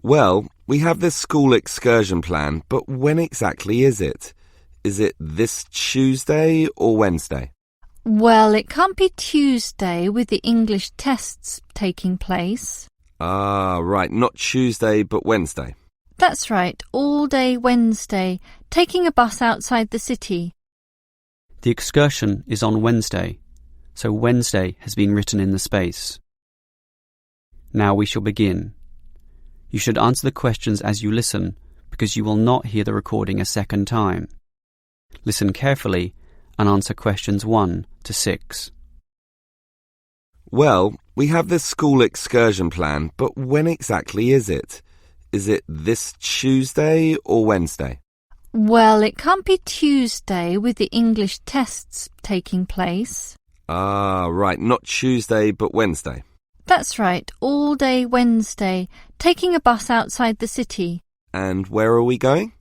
Well, we have this school excursion plan, but when exactly is it? Is it this Tuesday or Wednesday? Well, it can't be Tuesday with the English tests taking place. Ah, right, not Tuesday but Wednesday. That's right, all day Wednesday, taking a bus outside the city. The excursion is on Wednesday, so Wednesday has been written in the space. Now we shall begin. You should answer the questions as you listen, because you will not hear the recording a second time. Listen carefully and answer questions 1 to 6. Well, we have this school excursion plan, but when exactly is it? Is it this Tuesday or Wednesday? Well, it can't be Tuesday with the English tests taking place. Ah, right, not Tuesday but Wednesday. That's right, all day Wednesday, taking a bus outside the city. And where are we going?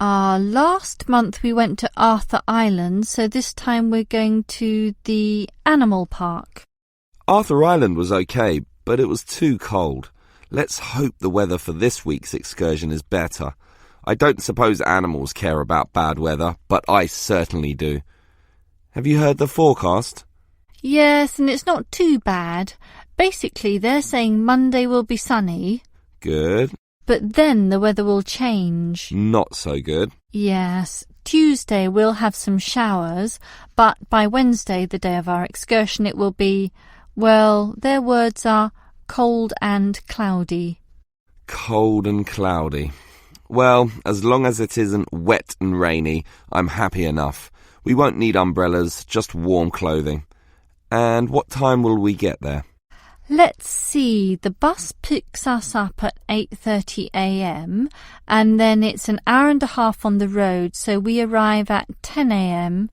Last month we went to Arthur Island, so this time we're going to the animal park. Arthur Island was okay, but it was too cold. Let's hope the weather for this week's excursion is better. I don't suppose animals care about bad weather, but I certainly do. Have you heard the forecast? Yes, and it's not too bad. Basically, they're saying Monday will be sunny. Good. But then the weather will change. Not so good. Yes, Tuesday we'll have some showers, but by Wednesday, the day of our excursion, it will be, well, their words are cold and cloudy. Cold and cloudy. Well, as long as it isn't wet and rainy, I'm happy enough. We won't need umbrellas, just warm clothing. And what time will we get there? Let's see, the bus picks us up at 8:30 a.m. and then it's an hour and a half on the road, so we arrive at 10 a.m.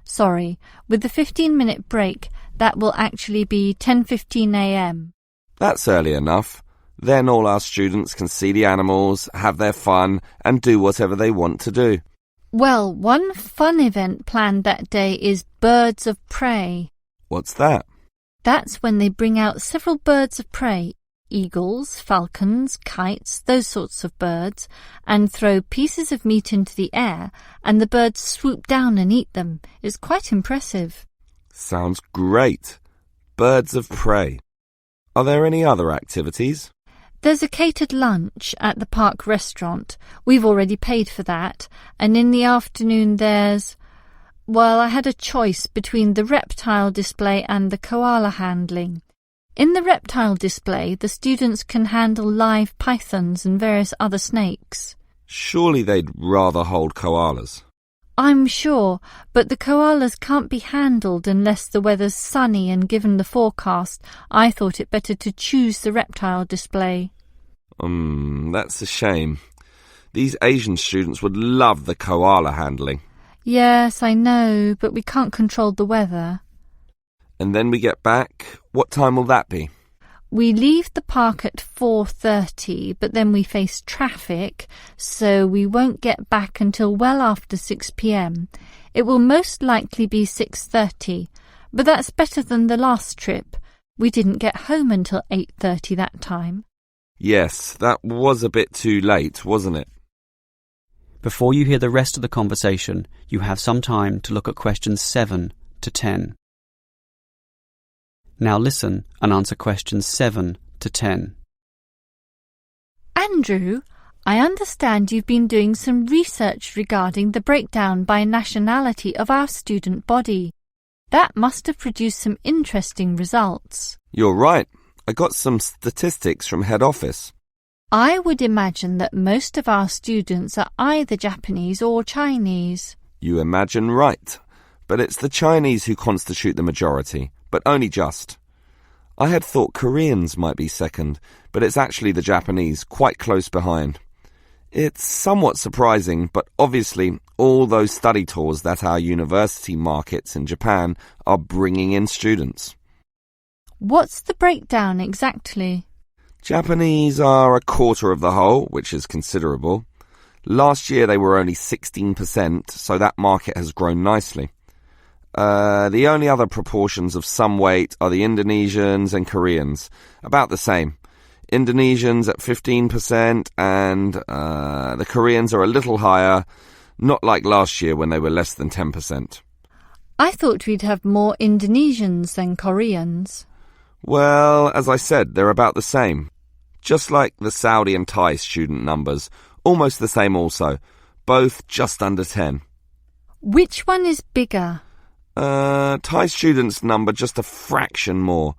Sorry, with the 15-minute break, that will actually be 10:15 a.m. That's early enough. Then all our students can see the animals, have their fun, and do whatever they want to do. Well, one fun event planned that day is Birds of Prey. What's that? That's when they bring out several birds of prey, eagles, falcons, kites, those sorts of birds, and throw pieces of meat into the air, and the birds swoop down and eat them. It's quite impressive. Sounds great. Birds of prey. Are there any other activities? There's a catered lunch at the park restaurant. We've already paid for that. And in the afternoon there's... Well, I had a choice between the reptile display and the koala handling. In the reptile display, the students can handle live pythons and various other snakes. Surely they'd rather hold koalas. I'm sure, but the koalas can't be handled unless the weather's sunny, and given the forecast, I thought it better to choose the reptile display. That's a shame. These Asian students would love the koala handling. Yes, I know, but we can't control the weather. And then we get back. What time will that be? We leave the park at 4:30, but then we face traffic, so we won't get back until well after 6 p.m. It will most likely be 6:30, but that's better than the last trip. We didn't get home until 8:30 that time. Yes, that was a bit too late, wasn't it? Before you hear the rest of the conversation, you have some time to look at questions 7 to 10. Now listen and answer questions 7 to 10. Andrew, I understand you've been doing some research regarding the breakdown by nationality of our student body. That must have produced some interesting results. You're right. I got some statistics from head office. I would imagine that most of our students are either Japanese or Chinese. You imagine right. But it's the Chinese who constitute the majority, but only just. I had thought Koreans might be second, but it's actually the Japanese, quite close behind. It's somewhat surprising, but obviously all those study tours that our university markets in Japan are bringing in students. What's the breakdown exactly? Japanese are a quarter of the whole, which is considerable. Last year they were only 16%, so that market has grown nicely. The only other proportions of some weight are the Indonesians and Koreans, about the same. Indonesians at 15%, and the Koreans are a little higher, not like last year when they were less than 10%. I thought we'd have more Indonesians than Koreans. Well, as I said, they're about the same. Just like the Saudi and Thai student numbers, almost the same also, both just under 10. Which one is bigger? Thai students number just a fraction more.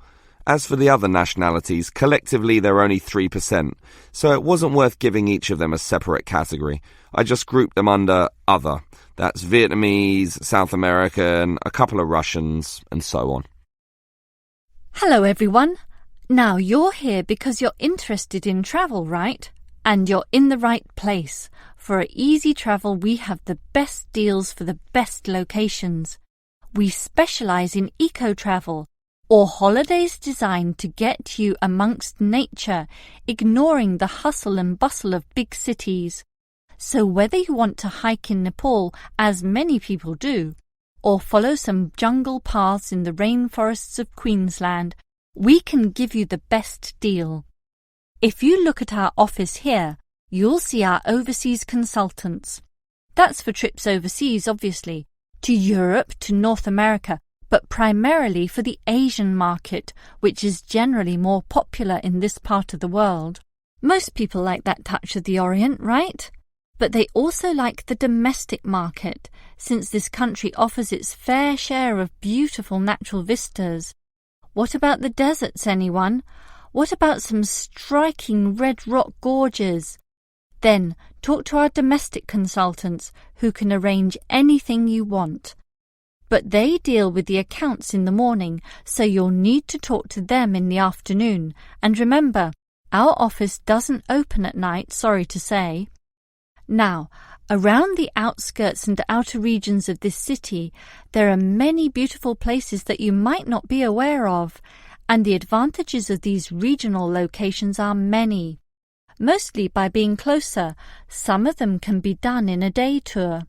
As for the other nationalities, collectively they're only 3%, so it wasn't worth giving each of them a separate category. I just grouped them under other. That's Vietnamese, South American, a couple of Russians, and so on. Hello everyone. Now you're here because you're interested in travel, right? And you're in the right place. For easy travel, we have the best deals for the best locations. We specialize in eco-travel, or holidays designed to get you amongst nature, ignoring the hustle and bustle of big cities. So whether you want to hike in Nepal, as many people do, or follow some jungle paths in the rainforests of Queensland, we can give you the best deal. If you look at our office here, you'll see our overseas consultants. That's for trips overseas, obviously, to Europe, to North America, but primarily for the Asian market, which is generally more popular in this part of the world. Most people like that touch of the Orient, right? But they also like the domestic market, since this country offers its fair share of beautiful natural vistas. What about the deserts, anyone? What about some striking red rock gorges? Then talk to our domestic consultants who can arrange anything you want. But they deal with the accounts in the morning, so you'll need to talk to them in the afternoon. And remember, our office doesn't open at night, sorry to say. Now, around the outskirts and outer regions of this city, there are many beautiful places that you might not be aware of, and the advantages of these regional locations are many. Mostly by being closer, some of them can be done in a day tour.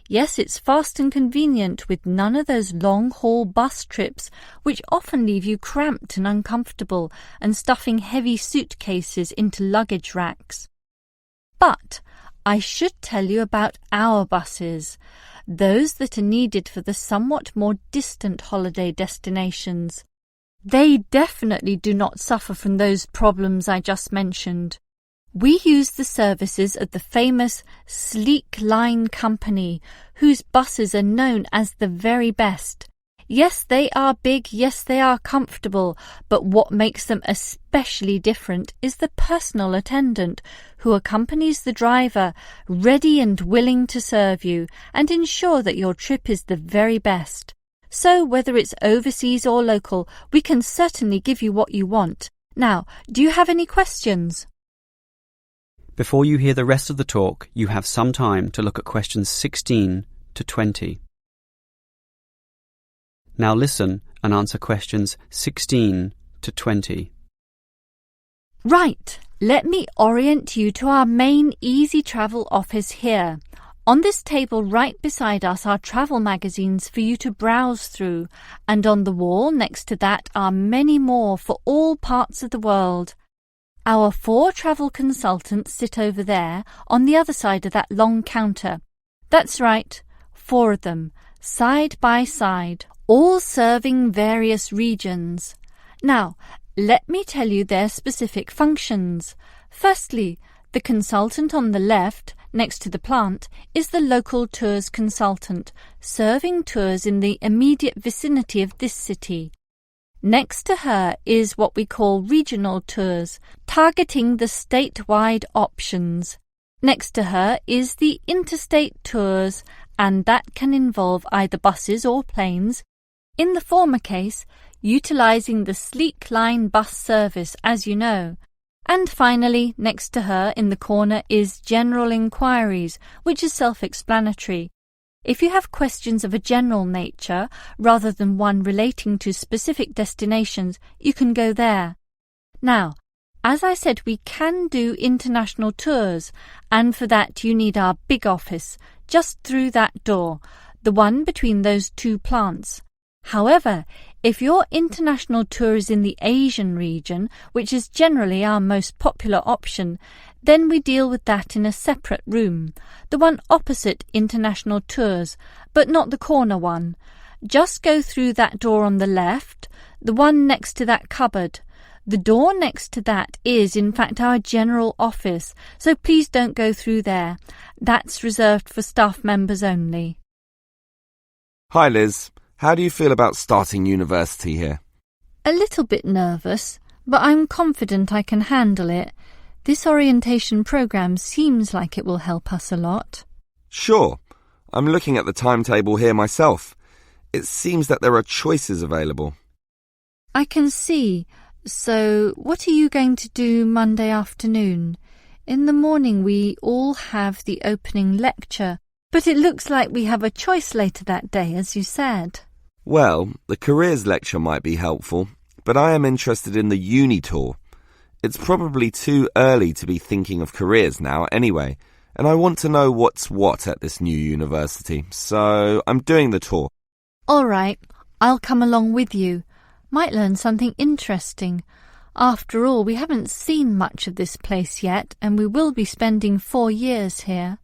Yes, it's fast and convenient with none of those long-haul bus trips which often leave you cramped and uncomfortable and stuffing heavy suitcases into luggage racks. But I should tell you about our buses, those that are needed for the somewhat more distant holiday destinations. They definitely do not suffer from those problems I just mentioned. We use the services of the famous Sleek Line Company, whose buses are known as the very best. Yes, they are big, yes, they are comfortable, but what makes them especially different is the personal attendant who accompanies the driver, ready and willing to serve you and ensure that your trip is the very best. So whether it's overseas or local, we can certainly give you what you want. Now, do you have any questions? Before you hear the rest of the talk, you have some time to look at questions 16 to 20. Now listen and answer questions 16 to 20. Right, let me orient you to our main Easy Travel office here. On this table right beside us are travel magazines for you to browse through, and on the wall next to that are many more for all parts of the world. Our 4 travel consultants sit over there on the other side of that long counter. That's right, 4 of them, side by side, all serving various regions. Now, let me tell you their specific functions. Firstly, the consultant on the left, next to the plant, is the local tours consultant, serving tours in the immediate vicinity of this city. Next to her is what we call regional tours, targeting the statewide options. Next to her is the interstate tours, and that can involve either buses or planes. In the former case, utilizing the Sleek Line bus service, as you know. And finally, next to her in the corner is general inquiries, which is self-explanatory. If you have questions of a general nature, rather than one relating to specific destinations, you can go there. Now, as I said, we can do international tours, and for that you need our big office, just through that door, the one between those 2 plants. However, If your international tour is in the Asian region, which is generally our most popular option, then we deal with that in a separate room, the one opposite international tours, but not the corner one. Just go through that door on the left, the one next to that cupboard. The door next to that is, in fact, our general office, so please don't go through there. That's reserved for staff members only. Hi, Liz. How do you feel about starting university here? A little bit nervous, but I'm confident I can handle it. This orientation programme seems like it will help us a lot. Sure. I'm looking at the timetable here myself. It seems that there are choices available. I can see. So, what are you going to do Monday afternoon? In the morning we all have the opening lecture, but it looks like we have a choice later that day, as you said. Well, the careers lecture might be helpful, but I am interested in the uni tour. It's probably too early to be thinking of careers now anyway, and I want to know what's what at this new university, so I'm doing the tour. All right, I'll come along with you. Might learn something interesting. After all, we haven't seen much of this place yet, and we will be spending 4 years here.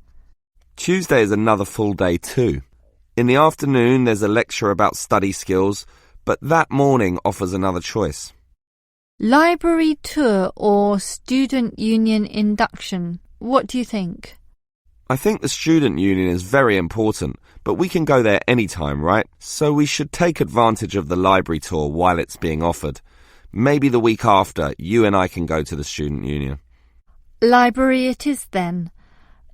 Tuesday is another full day too. In the afternoon there's a lecture about study skills, but that morning offers another choice. Library tour or student union induction? What do you think? I think the student union is very important, but we can go there any time, right? So we should take advantage of the library tour while it's being offered. Maybe the week after, you and I can go to the student union. Library it is then.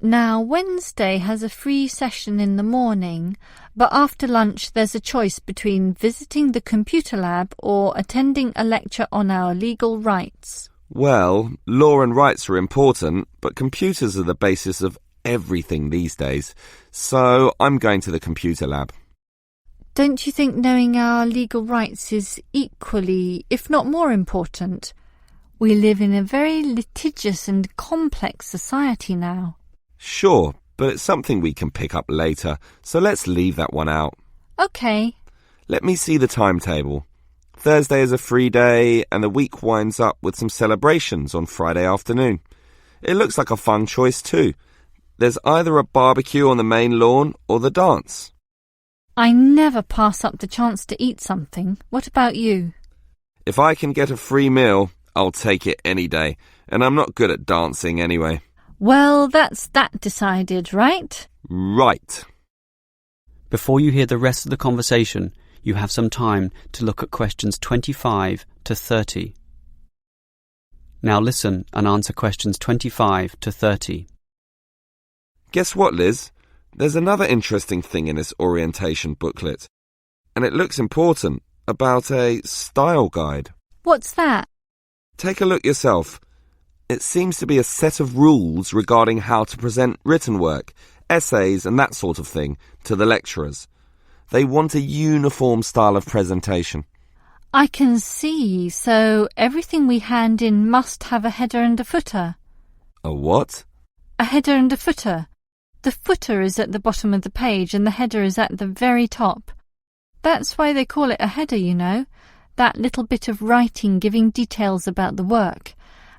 Now, Wednesday has a free session in the morning, but after lunch there's a choice between visiting the computer lab or attending a lecture on our legal rights. Well, law and rights are important, but computers are the basis of everything these days, so I'm going to the computer lab. Don't you think knowing our legal rights is equally, if not more important? We live in a very litigious and complex society now. Sure, but it's something we can pick up later, so let's leave that one out. OK. Let me see the timetable. Thursday is a free day, and the week winds up with some celebrations on Friday afternoon. It looks like a fun choice too. There's either a barbecue on the main lawn or the dance. I never pass up the chance to eat something. What about you? If I can get a free meal, I'll take it any day, and I'm not good at dancing anyway. Well, that's that decided, right? Right. Before you hear the rest of the conversation, you have some time to look at questions 25 to 30. Now listen and answer questions 25 to 30. Guess what, Liz? There's another interesting thing in this orientation booklet, and it looks important, about a style guide. What's that? Take a look yourself. It seems to be a set of rules regarding how to present written work, essays and that sort of thing to the lecturers. They want a uniform style of presentation. I can see, so everything we hand in must have a header and a footer. A what? A header and a footer. The footer is at the bottom of the page and the header is at the very top. That's why they call it a header, you know, that little bit of writing giving details about the work.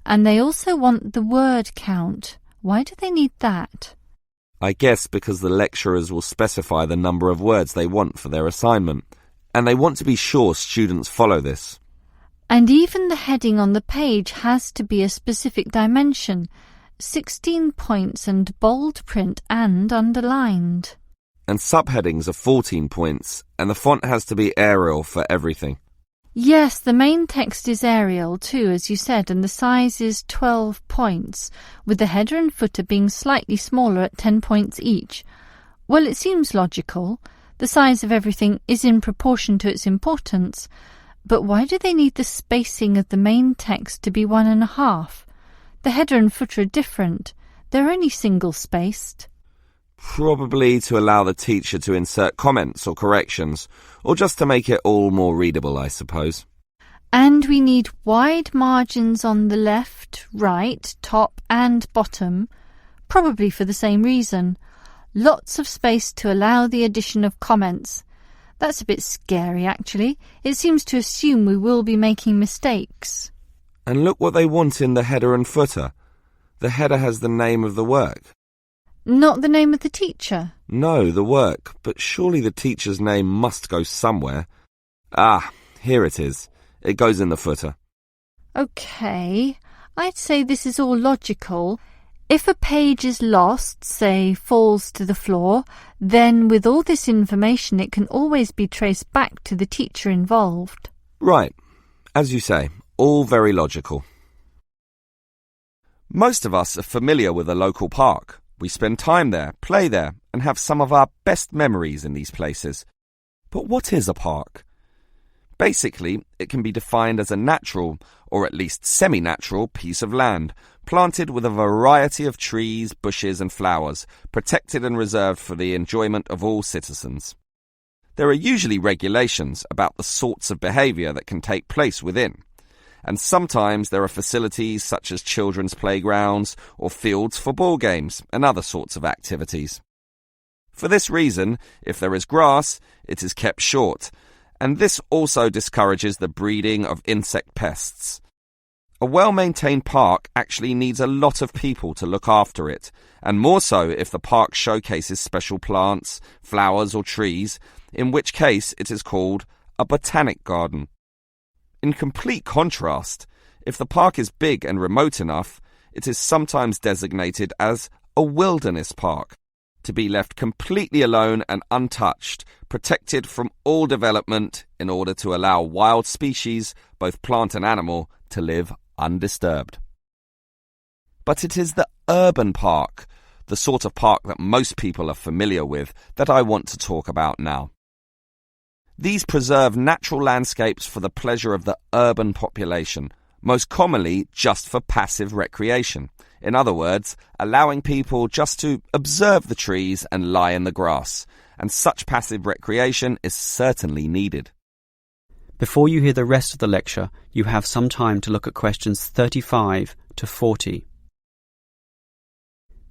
And they also want the word count. Why do they need that? I guess because the lecturers will specify the number of words they want for their assignment, and they want to be sure students follow this. And even the heading on the page has to be a specific dimension, 16 points and bold print and underlined. And subheadings are 14 points, and the font has to be Arial for everything. Yes, the main text is Arial too, as you said, and the size is 12 points, with the header and footer being slightly smaller at 10 points each. Well, it seems logical. The size of everything is in proportion to its importance. But why do they need the spacing of the main text to be 1.5? The header and footer are different. They're only single-spaced. Probably to allow the teacher to insert comments or corrections, or just to make it all more readable, I suppose. And we need wide margins on the left, right, top and bottom, probably for the same reason. Lots of space to allow the addition of comments. That's a bit scary, actually. It seems to assume we will be making mistakes. And look what they want in the header and footer. The header has the name of the work. Not the name of the teacher? No, the work, but surely the teacher's name must go somewhere. Ah, here it is. It goes in the footer. OK, I'd say this is all logical. If a page is lost, say falls to the floor, then with all this information it can always be traced back to the teacher involved. Right. As you say, all very logical. Most of us are familiar with a local park. We spend time there, play there, and have some of our best memories in these places. But what is a park? Basically, it can be defined as a natural, or at least semi-natural, piece of land, planted with a variety of trees, bushes and flowers, protected and reserved for the enjoyment of all citizens. There are usually regulations about the sorts of behaviour that can take place within, and sometimes there are facilities such as children's playgrounds or fields for ball games and other sorts of activities. For this reason, if there is grass, it is kept short, and this also discourages the breeding of insect pests. A well-maintained park actually needs a lot of people to look after it, and more so if the park showcases special plants, flowers or trees, in which case it is called a botanic garden. In complete contrast, if the park is big and remote enough, it is sometimes designated as a wilderness park, to be left completely alone and untouched, protected from all development in order to allow wild species, both plant and animal, to live undisturbed. But it is the urban park, the sort of park that most people are familiar with, that I want to talk about now. These preserve natural landscapes for the pleasure of the urban population, most commonly just for passive recreation. In other words, allowing people just to observe the trees and lie in the grass, and such passive recreation is certainly needed. Before you hear the rest of the lecture, you have some time to look at questions 35 to 40.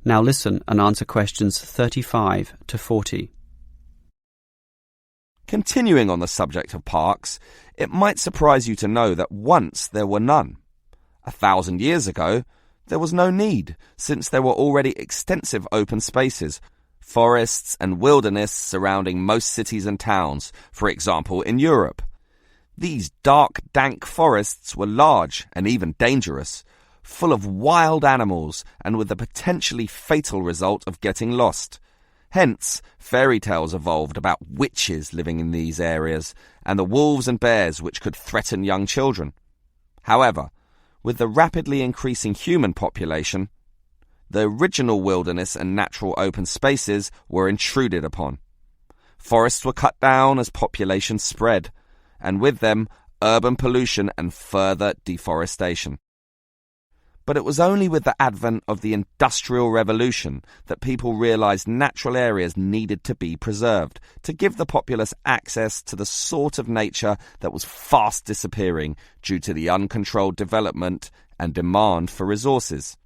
Now listen and answer questions 35 to 40. Continuing on the subject of parks, it might surprise you to know that once there were none. 1,000 years ago, there was no need, since there were already extensive open spaces, forests and wilderness surrounding most cities and towns, for example in Europe. These dark, dank forests were large and even dangerous, full of wild animals and with the potentially fatal result of getting lost. Hence, fairy tales evolved about witches living in these areas and the wolves and bears which could threaten young children. However, with the rapidly increasing human population, the original wilderness and natural open spaces were intruded upon. Forests were cut down as population spread, and with them, urban pollution and further deforestation. But it was only with the advent of the Industrial Revolution that people realized natural areas needed to be preserved to give the populace access to the sort of nature that was fast disappearing due to the uncontrolled development and demand for resources.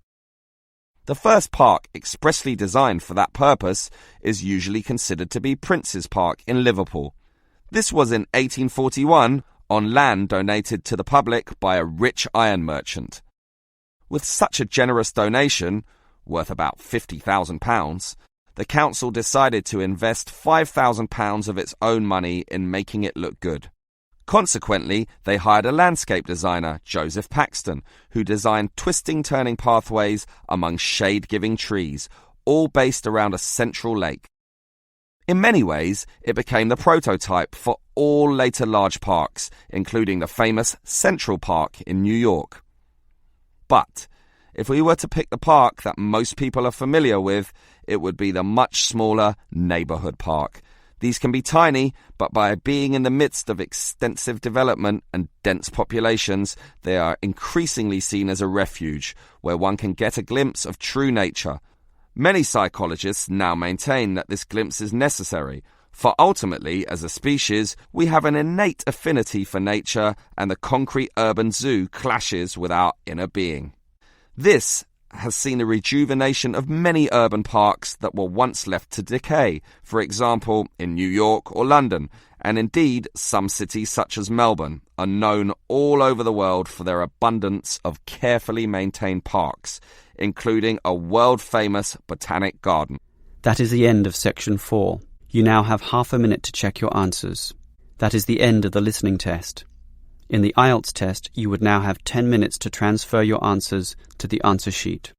The first park expressly designed for that purpose is usually considered to be Prince's Park in Liverpool. This was in 1841 on land donated to the public by a rich iron merchant. With such a generous donation, worth about £50,000, the council decided to invest £5,000 of its own money in making it look good. Consequently, they hired a landscape designer, Joseph Paxton, who designed twisting turning pathways among shade-giving trees, all based around a central lake. In many ways, it became the prototype for all later large parks, including the famous Central Park in New York. But if we were to pick the park that most people are familiar with, it would be the much smaller neighbourhood park. These can be tiny, but by being in the midst of extensive development and dense populations, they are increasingly seen as a refuge where one can get a glimpse of true nature. Many psychologists now maintain that this glimpse is necessary, for ultimately, as a species, we have an innate affinity for nature, and the concrete urban zoo clashes with our inner being. This has seen the rejuvenation of many urban parks that were once left to decay, for example in New York or London, And indeed, some cities such as Melbourne are known all over the world for their abundance of carefully maintained parks, including a world-famous botanic garden. That is the end of section 4. You now have half a minute to check your answers. That is the end of the listening test. In the IELTS test, you would now have 10 minutes to transfer your answers to the answer sheet.